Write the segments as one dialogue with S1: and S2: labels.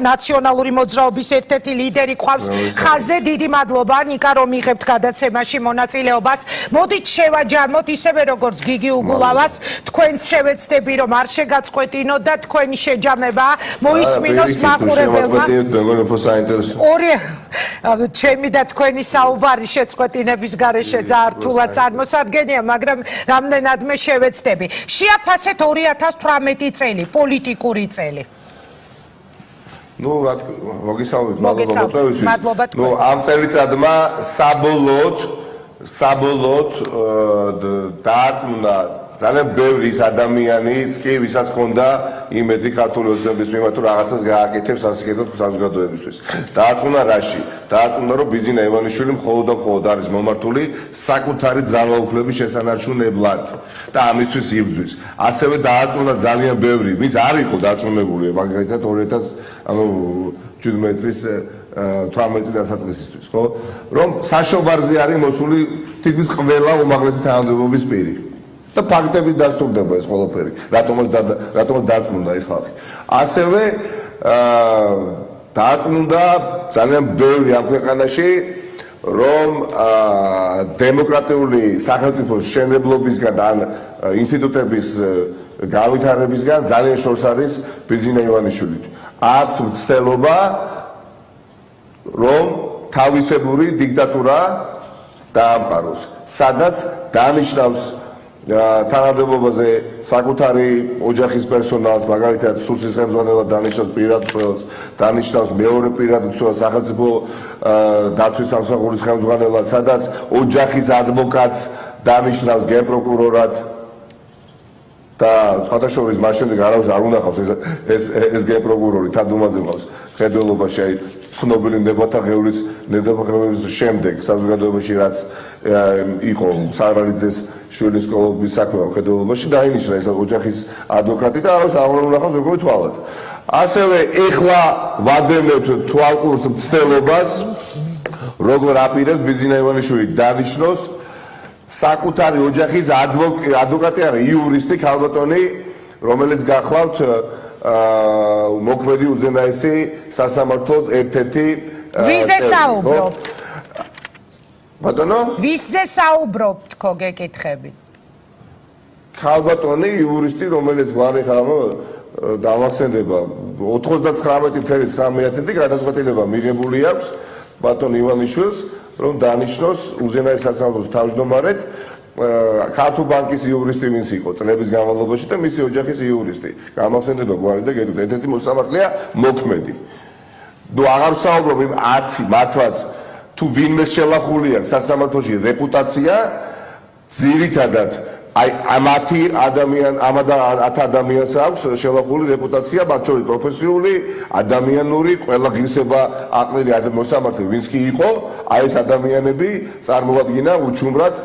S1: ნაციონალური მოძრაობის ერთ-ერთი ლიდერი ყავს ხაზზე. დიდი მადლობა ნიკა რომ იღებთ გადაცემაში მონაწილეობას. მოდით შევაჯამოთ ისევე როგორც გიგი უგულავას თქვენც შევეცდები რომ არ შეგაწყვეტინოთ და თქვენი შეჯამება მოისმინოს მაყურებელმა. ჩემი და თქვენი საუბარი შეწყვეტინების გარეშე ძალიან რთულად წარმოსადგენია, მაგრამ რამდენადმე შევეცდები. შეაფასეთ 2018 წელი, პოლიტიკური წელი.
S2: Ну, მოგისალმებით, მადლობა მოწვევისთვის. Ну, ამ წელიწადმა საბოლოოდ დააწმუნა ძალიან ბევრი ადამიანის კი ვისაც ჰქონდა იმედი ქართული ოცნების მიმართ თუ რაღაცას გააკეთებს სასიკეთო საზოგადოებისთვის. დააწმუნა რაში? დააწმუნა რომ ბიზინა ივანიშვილი მხოლოდ და მხოლოდ არის მომართული საკუთარი ძალაუფლების შესანარჩუნებლად და ამისთვის იბრძვის. ასევე დააწმუნა ძალიან ბევრი, ვინც არ იყო დაწმუნებული, მაგალითად 2017 წლის 18 წლის დასაწყისისთვის, ხო? რომ საშობარზე არის მოსული თითქმის ყველა უმაღლესი თანამდებობის პირი. და ფაქტები დასტურდება ეს ყველაფერი. რატომაც დააწმუნდა ეს ხალხი. ასევე დააწმუნდა ძალიან ბევრი ამ ქვეყანაში, რომ დემოკრატიული სახელმწიფოს მშენებლობისგან და ინსტიტუტების გავითარებისგან ძალიან შორს არის ბიზინა ივანიშვილი. აქვს მცდელობა, რომ თავისებური დიქტატურა დაამყაროს, სადაც დანიშნავს თანამდებობაზე საკუთარი ოჯახის პერსონალს, მაგალითად სუსის ხელმძღვანელად დანიშნავს პირად მცველს, დანიშნავს მეორე პირად მცველს სახელმწიფო დაცვის სამსახურის ხელმძღვანელად, სადაც ოჯახის ადვოკატს დანიშნავს გენპროკურორად და სხვადასხვა მას შემდეგ არავის არ უნდა ყავს ეს გენპროკურორი თადუმაძე ყავს ხედველობაში ცნობილი ნებათაღეულის შემდეგ საზოგადოებაში რაც იყო სარალიძეს შვილის სკოლების საქმე ხედველობაში დაინიშნა ეს ოჯახის ადვოკატი და არავის არ უნდა ყავს როგორი თვალად. ასევე ეხლა ვადევნებთ თვალყურს მცდელობას როგორ აპირებს ბიზინა ივანიშვილი დანიშნოს საკუთარი ოჯახის ადვოკატი არის იურისტი ქალბატონი, რომელიც გახლავთ მოქმედი უზენაესი სასამართლოს ერთ-ერთი
S1: ვიზე საუბრობთ?
S2: ბატონო?
S1: ვიზე საუბრობთ, თქო გეკითხები.
S2: ქალბატონი იურისტი, რომელიც გვარი ხალხო დამახსენდება 99.19 გადაწყვეტილება მიღებული აქვს ბატონ ივანიშვილს, რომ დანიშნოს უზენაეს სასამართლოს თავმჯდომარედ ქართულ ბანკის იურისტი ვინც იყო წლების განმავლობაში და მისი ოჯახის იურისტი. გამახსენდება გვარი და გეტყვით, ერთ-ერთი მოსამართლეა მოქმედი. ნუ აღარ ვსაუბრობ იმ 10 მართლაც თუ ვინმე შელახული აქვს სასამართლოში რეპუტაცია, ძირითადად აი ამ 10 ადამიანს აქვს შელახული რეპუტაცია, მათ შორის პროფესიული, ადამიანური, ყველა ღირსება აყრილი მოსამართლე ვინც კი იყო, აი ეს ადამიანები წარმოადგენა უჩუმრად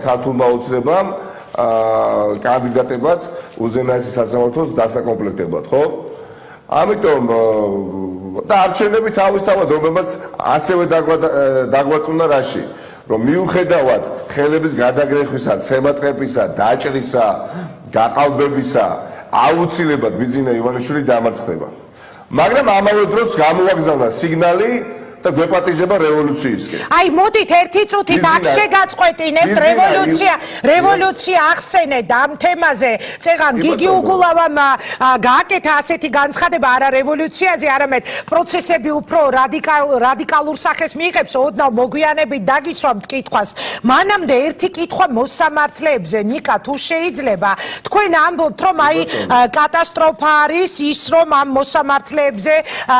S2: ქართულმა ოცნებამ კანდიდატებად უზენაესი სასამართლოს დასაკომპლექტებად, ხო? ამიტომ და არჩევნები თავისთავად რომელმაც ასევე დაგვაწუნა რაში? რომ მიუხედავად ხელების გადაგრეხვისა, ცემატყებისა, დაჭრისა, გაყალბებისა, აუცილებლად ბიზინა ივანიშვილი დამარცხდება. მაგრამ ამავე დროს გამოაგზავნა სიგნალი და გვეპატიჟება რევოლუციისკენ.
S1: აი მოდით ერთი წუთით აქ შეგაწყვეტინებთ რევოლუცია ახსენეთ ამ თემაზე. წეღან გიგი უგულავამ გააკეთა ასეთი განცხადება არა რევოლუციაზე, არამედ პროცესები უფრო რადიკალურ სახეს მიიღებს. ოდნავ მოგვიანებით დაგისვამთ კითხვას. მანამდე ერთი კითხვა მოსამართლეებზე, ნიკა თუ შეიძლება თქვენ ამბობთ რომ აი კატასტროფა არის ის რომ ამ მოსამართლეებზე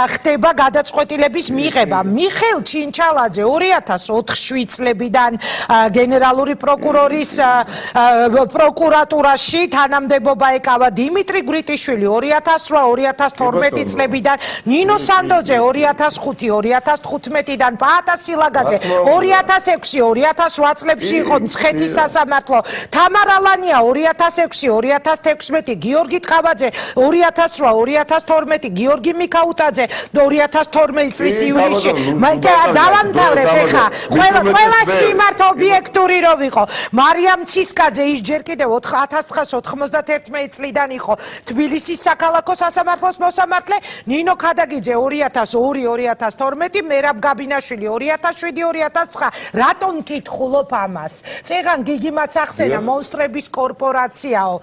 S1: ხდება გადაწყვეტილების მიღება. მიხეილ ჩინჩალაძე 2004 წლებიდან გენერალური პროკურორის პროკურატურაში თანამდებობა ეკავა. დიმიტრი გრიტიშვილი 2008-2012 წლებიდან, ნინო სანდოძე 2005-2015-დან, პაატა სილაგაძე 2006-2008 წლებში იყო მცხეთის სასამართლო, თამარა ლანია 2006-2016, გიორგი ტყავაძე 2008-2012, გიორგი მიქაუტაძე 2012 წლის ივლისში დავამთავრებ ეხა ყველას მიმართ ობიექტური რომ ვიყო მარიამ ცისკაძე ის ჯერ კიდევ 1991 წლიდან იყო თბილისის საქალაქო სასამართლოს მოსამართლე ნინო ქადაგიძე 2002-2012 მერაბ გაბინაშვილი 2007-2009 რატომ კითხულობ ამას წეღან გიგიმაც ახსენა მონსტრების კორპორაციაო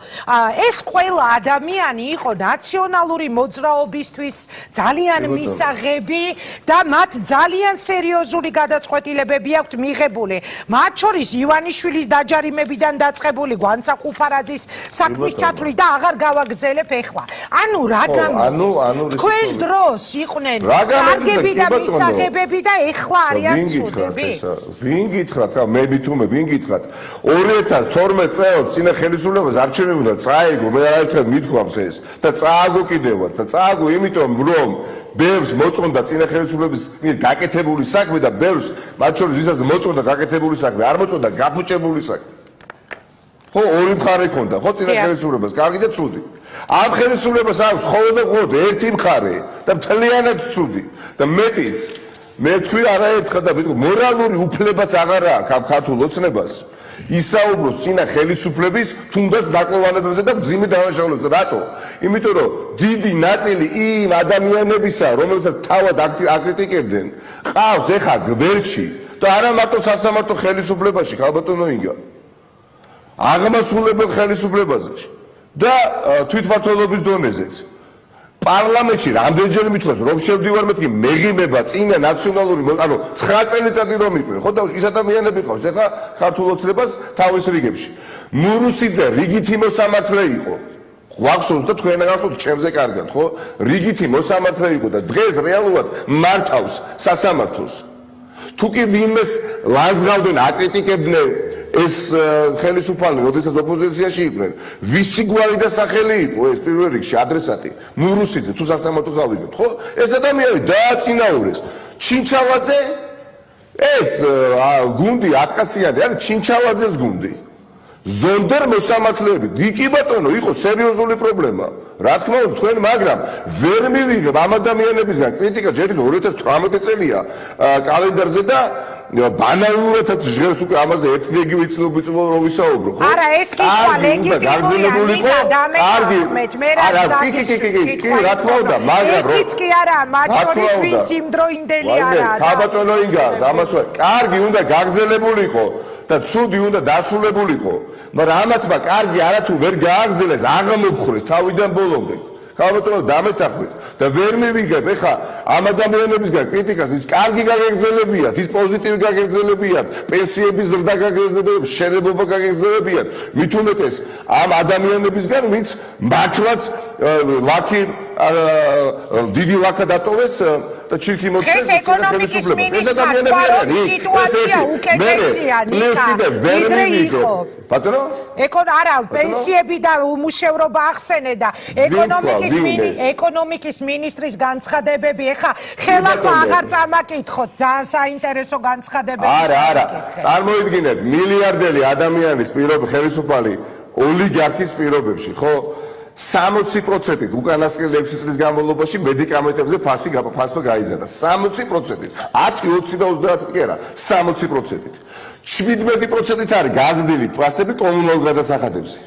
S1: ეს ყველა ადამიანი იყო ნაციონალური მოძრაობისთვის ძალიან მისაღები და მათ ძალიან სერიოზული გადაწყვეტილებები აქვთ მიღებული მათ შორის ივანიშვილის დაჯარიმებიდან დაწყებული გვანცა ხუფარაძის საქმის ჩათვლით და აღარ გავაგრძელებ ეხლა ანუ რა გამო თქვენს დროს იყვნენ კარგები და მისაღებები და ეხლა არიან ცუდები
S2: ვინ გითხრათ მე მითუმე ვინ გითხრათ 2012 წელს წინა ხელისუფლებას არჩევნები უნდა წაეგო მე არაერთხელ მithქვამს ეს და წააგო კიდევაც და წააგო იმიტომ რომ ბევრს მოწონდა წინა ხელისუფლების გაკეთებული საქმე და ბევრს მათ შორის ვისაც მოწონდა გაკეთებული საქმე არ მოწონდა გაფუჭებული საქმე ხო ორი მხარე ქონდა ხო წინა ხელისუფლებას კარგი და ცუდი ამ ხელისუფლებას აქვს მხოლოდ ერთი მხარე და მთლიანად ცუდი და მეტიც მე თქვი არაერთხელ და ვიტყვი მორალური უფლებაც აღარ აქვს ამ ქართულ ოცნებას ისაუბროს წინა ხელისუფლების თუნდაც დაკვანებებზე და მძიმე დანაშაულებზე რატო იმიტომ რომ დიდი ნაწილი იმ ადამიანებისა რომელსაც თავად აკრიტიკებდნენ ყავს ეხა გვერდში და არა მარტო სასამართლო ხელისუფლებაში ხალბატონო ინგა აღმასრულებელ ხელისუფლებაზე და თვითმმართველობის დონეზეც პარლამენტში რამდენჯერ მithქვას რომ შევდივარ მეთქი მეღიმება წინა ნაციონალური ანუ 9 წელიწადი რომ იყვნენ ხო და ის ადამიანები ყავს ეხა ქართულ ოცნებას თავის რიგებში მურუსიძე რიგითი მოსამართლე იყო გვახსოვს და თქვენ გახსოვთ ჩემზე კარგად ხო რიგითი მოსამართლე იყო და დღეს რეალურად მართავს სასამართლოს თუ კი ვინმეს ლანძღავდნენ აკრიტიკებდნენ ეს ხელისუფალი როდესაც ოპოზიციაში იყვნენ ვისი გვარი და სახელი იყო ეს პირველ რიგში ადრესატი მურუსიძე თუ სასამართლოს ავიღოთ ხო ეს ადამიანი დააწინაურეს ჩინჩალაძე ეს გუნდი 10 კაციანი არის ჩინჩალაძეს გუნდი ზონდერ მოსამართლეები დიკი ბატონო იყო სერიოზული პრობლემა რა თქმა უნდა თქვენ მაგრამ ვერ მივიღებ ამ ადამიანებისგან კრიტიკა ჯერ ის 2018 წელია კალენდარზე და ბანალურადაც ჟღერს უკვე ამაზე ერთი იგივე იცნობ რომ ვისაუბრო ხო
S1: არა ეს კითხვა ლეგიტიმურია დამეხმეთ მე რა
S2: კი რა თქმა უნდა მაგრამ
S1: რო ის კი არა მათ შორის ვინც იმდროინდელი არა
S2: ხაბატონო ინგა ამასვე კარგი უნდა გაგრძელებულიყო და ცუდი უნდა დასრულებულიყო მაგრამ ამათმა კარგი არათუ ვერ გააგრძელეს აღმოფხვრეს თავიდან ბოლომდე ხალბატონო დამეთახვით და ვერ მივიღებ ეხა ამ ადამიანებისგან კრიტიკას ის კარგი გაგრძელებიათ ის პოზიტივი გაგრძელებიათ პენსიების ზრდა გაგრძელებიათ შენებობა გაგრძელებიათ მით უმეტეს ამ ადამიანებისგან ვინც მართლაც ლაკი დიდი ლაკა დატოვეს და ჩირქი მოწეს
S1: ეს ეკონომიკის მინისტრია სიტუაცია უკეთესია ნიკა
S2: ბატონო
S1: არა პენსიები და უმუშევრობა ახსენე და ეკონომიკის მინისტრის განცხადებები ეხა ხელახლა აღარ წამაკითხოთ ძალიან საინტერესო განცხადებები
S2: არა წარმოიდგინეთ მილიარდელი ადამიანის პირობები ხელისუფალი ოლიგარქის პირობებში ხო 60%-ით უკანასკნელი 6 წლის განმავლობაში მედიკამენტებზე ფასმა გაიზარდა 60%-ით 10, 20 და 30 კი არა 60%-ით 17%-ით არის გაზრდილი ფასები კომუნალურ გადასახადებზე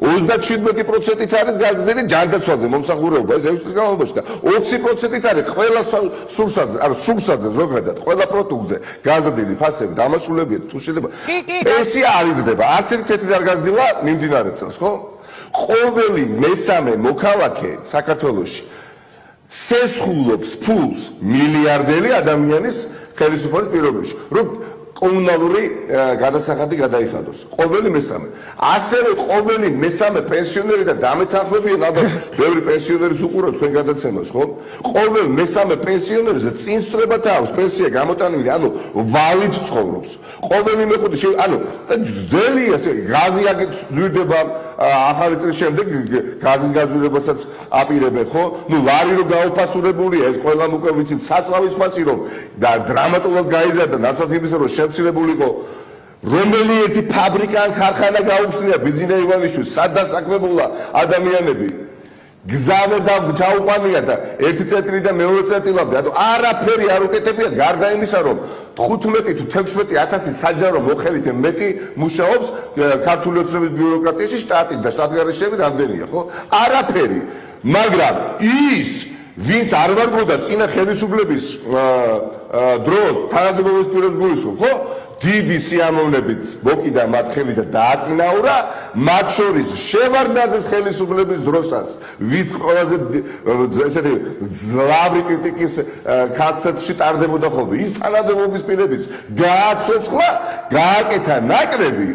S2: 37%-ით არის გაზრდილი ჯანდაცვაზე მომსახურება ეს 6 წლის განმავლობაში და 20%-ით არის ყველა სურსათზე ანუ სურსათზე ზოგადად ყველა პროდუქტზე გაზრდილი ფასები დამასრულებია თუ შეიძლება პენსია არ იზრდება არც ერთი თეთრი არ გაზრდილა მიმდინარე წელს ხო ყოველი მესამე მოქალაქე საქართველოში სესხულობს ფულს მილიარდელი ადამიანის ხელისუფლების პირობებში რომ კომუნალური გადასახადი გადაიხადოს ყოველი მესამე ასევე ყოველი მესამე პენსიონერი და დამეთანხმებიან ალბათ ბევრი პენსიონერის უყურებთ თქვენ გადაცემას ხო ყოველ მესამე პენსიონერზე წინსწრებათ აქვს პენსია გამოტანილი ანუ ვალით ცხოვრობს ყოველი მეხუთე ანუ ძელია ესე გაზი აგზვირდება ახალი წლის შემდეგ გაზის გაძვირებასაც აპირებენ ხო ნუ ლარი რომ გაუფასურებულია ეს ყველამ უკვე ვიცით საწვავის ფასი რომ და დრამატულად გაიზარდა ნაცვლად იმისა რომ შემცირებულიყო რომელი ერთი ფაბრიკა ან ქარხანა გაუხსნია ბიზნე ივანიშვილს სად დასაქმებულა ადამიანები გზავე და ჩაუყანია და ერთი წერტილი და მეორე წერტილამდე ანუ არაფერი არ უკეთებიათ გარდა იმისა რომ 15 თუ 16000 საჯარო მოხელით მეტი მუშაობს ქართული ოცნების ბიუროკრატიაში შტატით და შტატგარეშეები რამდენია ხო არაფერი მაგრამ ის ვინც არ ვარგლობდა წინა ხელისუფლების დროს თანამდებობის პირებს გულისხმობ ხო დიდი სიამოვნებით მოკიდა მათ ხელი და დააწინაურა მათ შორის შევარდნაძის ხელისუფლების დროსაც ვინც ყველაზე ესეთი ძლავრი კრიტიკის კაცებში ტარდებოდა ხოლმე ის თანამდებობის პირებიც გააცოცხლა გააკეთა ნაკრები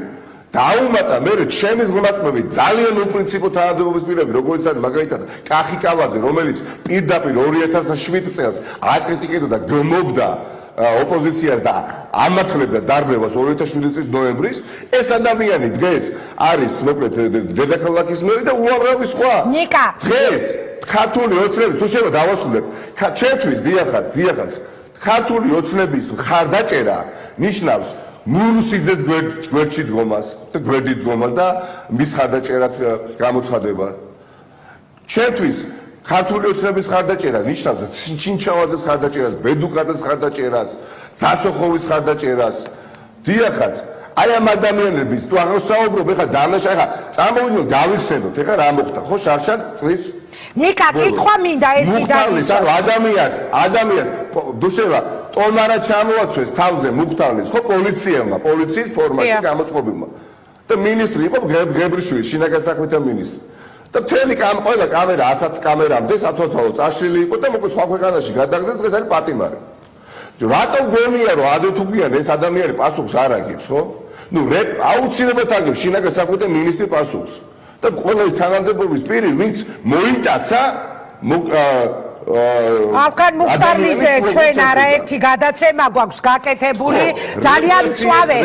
S2: დაუმატა მე ჩემის ღმერთმები ძალიან უპრინციპო თანამდებობის პირები როგორც არის მაგალითად კახი კავაძე რომელიც პირდაპირ 2007 წელს აკრიტიკებდა და გმობდა ოპოზიციას და ამართლებდა დარბევას 2007 წლის ნოემბრის ეს ადამიანი დღეს არის მოკლედ დედაქალაქის მერი და უამრავი სხვა
S1: ნიკა
S2: დღეს ქართული ოცნების თუ შეიძლება დავასრულებ ჩემთვის დიახაც ქართული ოცნების მხარდაჭერა ნიშნავს მურუსიძეს გვერდში დგომას და გვერდით დგომას და მის მხარდაჭერად გამოცხადება ჩემთვის ქართული ოცნების მხარდაჭერა ნიშნავს ჩინჩავაძეს მხარდაჭერას, ბედუკაძეს მხარდაჭერას, ძასოხოვის მხარდაჭერას. დიახაც, აი ამ ადამიანების თუ აღარ საუბრობ, ეხლა დამნაშავე, ეხლა წამოვიდნოთ, გავიხსენოთ, ეხლა რა მოხდა, ხო, შარშან წრის
S1: ნიკა, კითხვა მინდა ერთი და ის.
S2: ანუ ადამიანს, დუშევა, ტომარა ჩამოაცვეს თავზე მუხტავლის, ხო, პოლიციის ფორმაში გამოწყობილმა. და მინისტრი იყო გებრიშვილი, შინაგან საქმეთა მინისტრი. და მთელი ყველა კამერა 100 კამერამდე სათვალთვალო წაშლილი იყო და მოკლედ სხვა ქვეყანაში გადაგდეს დღეს არის პატიმარი. რატომ გონია რომ ადეთუგიან ეს ადამიანი პასუხს არ აგებს ხო? ნუ აუცილებლად აგებს შინაგან საქმეთა მინისტრი პასუხს. და ყველა თანამდებობის პირი ვინც მოიტაცა
S1: ავგან მუხტარლიზე ჩვენ არაერთი გადაცემა გვაქვს გაკეთებული ძალიან მწვავე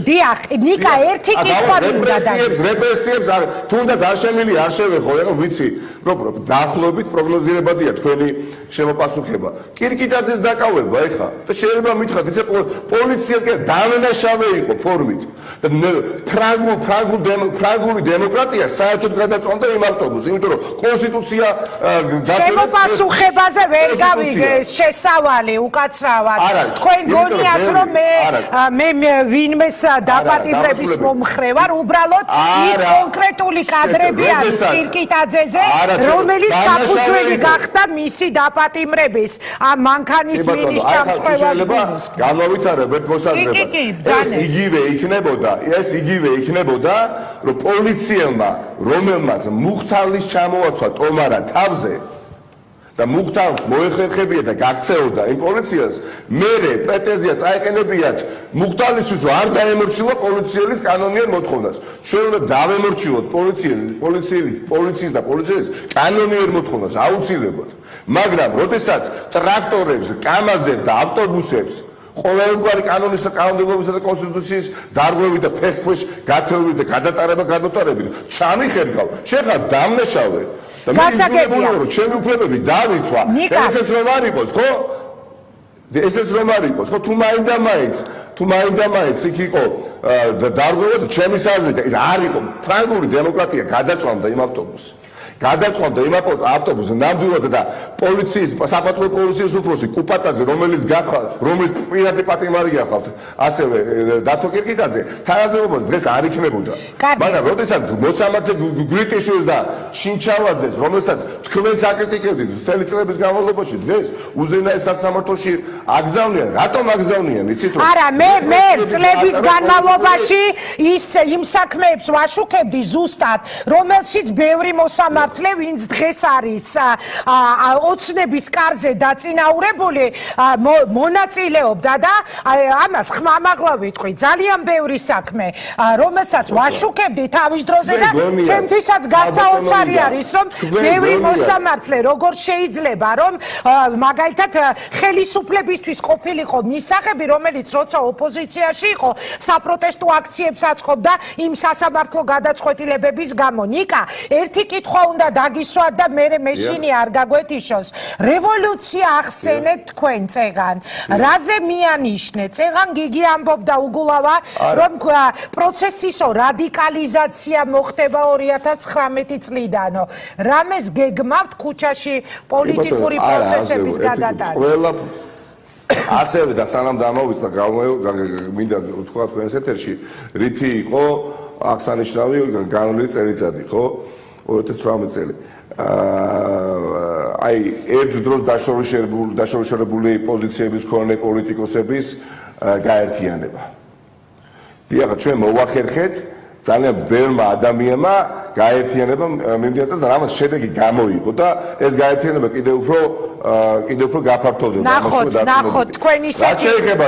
S1: დიახ ნიკა ერთი კითხვა მინდა
S2: რეპრესიებს თუნდაც არ შემილი არ შევეხო ეხლა ვიცი რომ დაახლოებით პროგნოზირებადია თქვენი შემოპასუხება კირკიტაძეს დაკავება ეხლა და შეიძლება მითხრათ ისე პოლიციას კი დამნაშავე იყო ფორმით და ფრანგული დემოკრატია საერთოდ გადაწონდა იმ ავტობუსს იმიტომ რომ კონსტიტუცია
S1: შემოპასუხებაზე ვერ გავიგე შესავალი უკაცრავად თქვენ გონიათ რომ მე ვინმეს დაპატიმრების მომხრე ვარ უბრალოდ იქ კონკრეტული კადრები არის კირკიტაძეზე რომელიც საფუძველი გახდა მისი დაპატიმრების ამ მანქანის მინის ჩამწყვევას
S2: გამოვითარებ ერთ მოსაზრებას ეს იგივე იქნებოდა რომ პოლიციელმა რომელმაც მუხტავლის ჩამოაცვა ტომარა თავზე და მუხტავს მოეხერხებია და გაქცეოდა იმ პოლიციას მერე პრეტენზია წაეყენებიათ მუხტალისთვის არ დაემორჩილა პოლიციის კანონიერ მოთხოვნას ჩვენ უნდა დავემორჩილოთ პოლიციის და პოლიციის კანონიერ მოთხოვნას აუცილებლად მაგრამ როდესაც ტრაქტორებს კამაზებს და ავტობუსებს ყოველგვარი კანონის და კანონმდებლობისა და კონსტიტუციის დარღვევით და ფეხქვეშ გათხოვებით და გადატარებით ჩამიხერგავ შეხა დამნაშავე და მე ვიმეორებ რომ ჩემი უფლებები დავიცვა ესეც რომ არ იყოს ხო ესეც რომ არ იყოს ხო თუ მაინდა-მაინც იქ იყო დარღვევა და ჩემის აზრით არ იყო ფრანგული დემოკრატია გადაწვამდა იმ ავტობუსს გადაწყვეტა იმ ავტობუსს ნამდვილად და პოლიციის საპატრულო პოლიციის უფროსი კუპატაძე რომელიც პირადი პატიმარი გახავთ ასევე დათო კირკიტაძე თანამდებობას დღეს არ იქნებოდა მაგრამ როდესაც მოსამართლე გვიტიშვილს და ჩინჩავაძეს რომელსაც თქვენს აკრიტიკებდით მთელი წლების განმავლობაში დღეს უზენაეს სასამართლოში აგზავნიან რატომ აგზავნიან იცით რომ
S1: არა მე წლების განმავლობაში იმ საქმეებს ვაშუქებდი ზუსტად რომელშიც ბევრი მოსამართლე ვინც დღეს არის ოცნების კარზე დაწინაურებული მონაწილეობდა და ამას ხმამაღლა ვიტყვი ძალიან ბევრი საქმე რომელსაც ვაშუქებდი თავის დროზე და ჩემთვისაც გასაოცარი არის რომ ბევრი მოსამართლე როგორ შეიძლება რომ მაგალითად ხელისუფლებისთვის ყოფილიყო მისაღები რომელიც როცა ოპოზიციაში იყო საპროტესტო აქციებს აწყობდა იმ სასამართლო გადაწყვეტილებების გამო ნიკა ერთი კითხვა უნდა დაგისვათ და მე მეშინი არ გაგვეთიშოს. რევოლუცია ახსენეთ თქვენ წეგან. რაზე მიანიშნე? წეგან გიგი ამბობდა უგულავა, რომ პროცესისო რადიკალიზაცია მოხდება 2019 წლიდანო. რამეს გეგმავთ ქუჩაში პოლიტიკური პროცესების გადატანა?
S2: ასევე და სანამ დამოვიწყდა მინდა თქვა თქვენს ეთერში, რითი იყო აღსანიშნავი განვლილი წელიწადი, ხო? 2018 წელი. აი, ერთ დროს დაშორიშებული პოზიციების მქონე პოლიტიკოსების გაერთიანება. დიახ, ჩვენ მოვახერხეთ ძალიან ბევრმა ადამიანმა გაერთიანება მიმდინარეობდა და რამაც შედეგი გამოიღო და ეს გაერთიანება კიდევ უფრო გაფართოვდება.
S1: ნახოთ თქვენ ისეთი.
S2: რაც შეეხება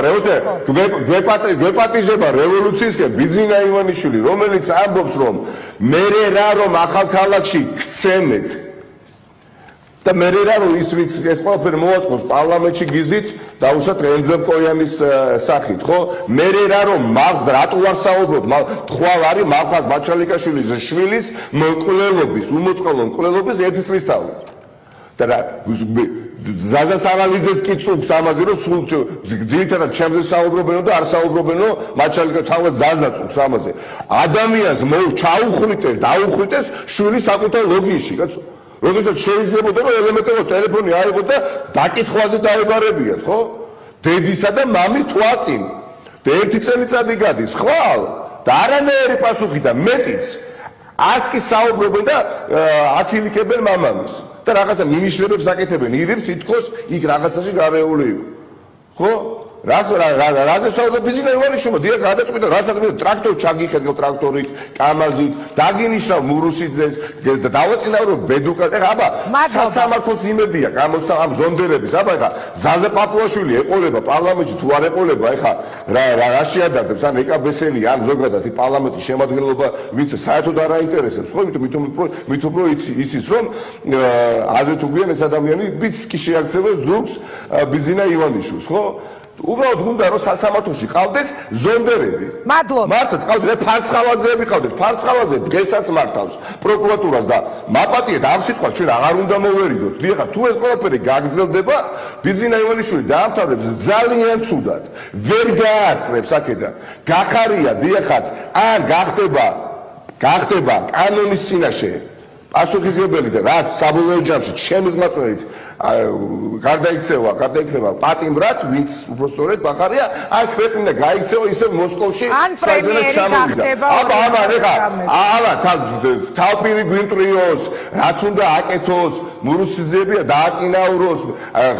S2: გვეპატიჟება რევოლუციისკენ ბიძინა ივანიშვილი, რომელიც ამბობს, რომ მე რა რომ ახალქალაქში გცემეთ და მე რა რომ ის ვინც ეს ყველაფერი მოაწყოს პარლამენტში გიზით დაუშვათ ელზემკოიანის სახით, ხო? მე რა რომ რატო არ საუბრობთ? თვალ არის მალხაზ ბაჩალიკაშვილის შვილის მკვლელობის, უმოწყალო მკვლელობის 1 წლისთავი. და რა ზაზას ანალიზეს კი წუხს ამაზე რომ სულ ძირითადად ჩემზე საუბრობენო და არ საუბრობენო ბაჩალიკა თავად ზაზა წუხს ამაზე. ადამიანს ჩაუხვრიტეს, დაუხვრიტეს შვილი საკუთარ ლოგინში, კაცო. როდესაც შეიძლება რომ ელემენტარულად ტელეფონი აიღო და დაკითხვაზე დაებარებიათ, ხო? დედისა და მამის თვალწინ. და 1 წელიწადი გადის, ხვალ და არანაირი პასუხი და მეტიც. არც კი საუბრობენ და ათილიქებენ მამამის. და რაღაცა მინიშნებებს აკეთებენ, ირებს თითქოს იქ რაღაცაში გარეული იყო. ხო? რაზე საუბრობ ბიძინა ივანიშვილმა დიახ გადაწყვიტა რასაც მე ტრაქტორ ჩაგიხერგო ტრაქტორით, კამაზით, დაგინიშნა მურუსიძეს და დავაწინაურო ბედუკას. ეხა აბა სასამართლოს იმედია ამ ზონდერების. აბა ეხა ზაზა პაპუაშვილი ეყოლება პარლამენტში თუ არ ეყოლება, ეხა რა შეადარდებს ან ეკაბესელი ან ზოგადად პარლამენტის შემადგენლობა ვინც საერთოდ არ აინტერესებს, ხო? მით უფრო იცის რომ ადრე თუ გვიან ეს ადამიანი ბიც კი შეაქცევა ზურგს ბიძინა ივანიშვილს, ხო? უბრალოდ უნდა რომ სასამართლოში ყავდეს ზონდერები.
S1: მადლობა.
S2: მართლა ყავდეს ფარცხალაძეები ყავდეს. ფარცხალაძე დღესაც მართავს პროკურატურას და მაპატიეთ ამ სიტყვას ჩვენ აღარ უნდა მოვერიდოთ. დიახ, თუ ეს ყველაფერი გაგრძელდება, ბიძინა ივანიშვილი დაამთავრებს ძალიან ცუდად. ვერ გაასწრებს აქედან. გახარია დიახაც ან გახდება კანონის წინაშე პასუხისმგებელი და რაც საბოლოო ჯამში ჩემს მაწვერით გარდაიქნება პატიმრად, ვინც უბრალოდ ბახარია, ან ქვეყნა გაიქცევა ისე მოსკოვში, სადაც ჩამოვიდა. აბა ეხა თავპირი გვინტრიოს, რაც უნდა აკეთოს, მურუსიძეებია დააწინაუროს,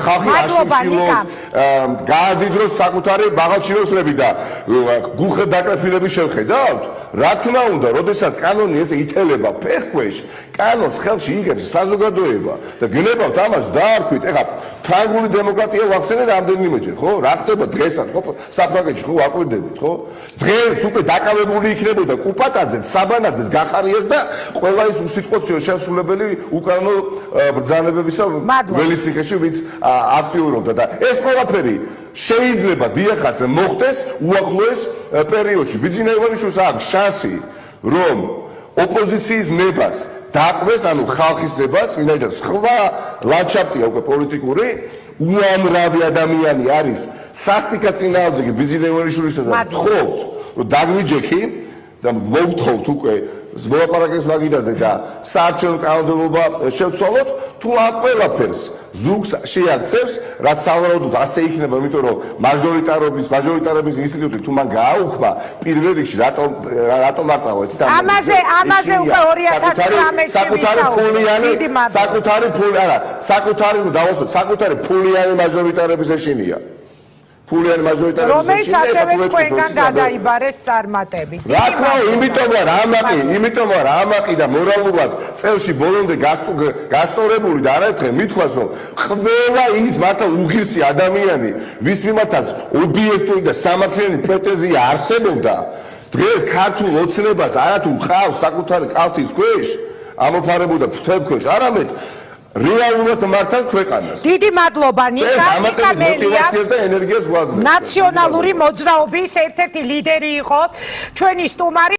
S2: ხალხი აშიშილოს, გაადიდროს საკუთარი ბაღალჩინოსრები და გულხეთ დაკრეფილების შევხედავთ? რა თქმა უნდა, როდესაც კანონი ესე ითელება ფეხქვეშ, კანონს ხელში იღებს საზოგადოება და გნებავთ ამას დაარქვით. ეხა ფრანგული დემოკრატია ვახსენე რამდენიმეჯერ, ხო? რა ხდება დღესაც, ხო? საფრანგეთში ხო აკვირდებით, ხო? დღეს უკვე დაკავებული იქნებოდა კუპატაძეც, საბანაძეც, გახარიას და ყველა ის უსიტყვოციო შემსრულებელი უკანონო ბრძანებებისა ველისიხეში ვინც აქტიურობდა და ეს ყველაფერი შეიძლება დიახაც მოხდეს უახლოეს პერიოდში. ბიძინა ივანიშვილს აქვს შანსი რომ ოპოზიციის ნებას დაყვეს, ანუ ხალხის ნებას, ვინაიდან სხვა ლანდშაფტია უკვე პოლიტიკური, უამრავი ადამიანი არის სასტიკა წინააღმდეგი ბიძინა ივანიშვილისა და ვთხოვთ რომ დაგვიჯექი და მოვთხოვთ უკვე მოლაპარაკების მაგიდაზე და საარჩევნო კანონმდებლობა შევცვალოთ, თუ ამ ყველაფერს ზურგს შეაქცევს, რაც სავარაუდოდ ასე იქნება, იმიტომ რომ მაჟორიტარობის ინსტიტუტი თუ მან გააუქმა პირველ რიგში რატომ არ წავა იცით
S1: ამაზე უკვე 2013
S2: საკუთარი ფულიანი მაჟორიტარების ეშინია. ფულიანი მაჟორიტარების
S1: რომელიც ასევე თქვენგან გადაიბარეს წარმატებით.
S2: რა თქმა უნდა, იმიტომ რომ ამაყი და მორალურად წელში ბოლომდე გასწორებული და არაერთხელ მithქვას რომ ყველა ის მართლა უღირსი ადამიანი, ვის მიმართაც ობიექტური და სამართლიანი პრეტენზია არსებობდა, დღეს ქართულ ოცნებას არათუ ყავს საკუთარი კალთის ქვეშ, ამოფარებოდა ფრთების, არამედ რეალურად მართავს ქვეყანას.
S1: დიდი მადლობა ნიკა
S2: მოტივაციას და ენერგიას ვაძლევს.
S1: ნაციონალური მოძრაობის ერთ-ერთი ლიდერი იყო ჩვენი სტუმარი.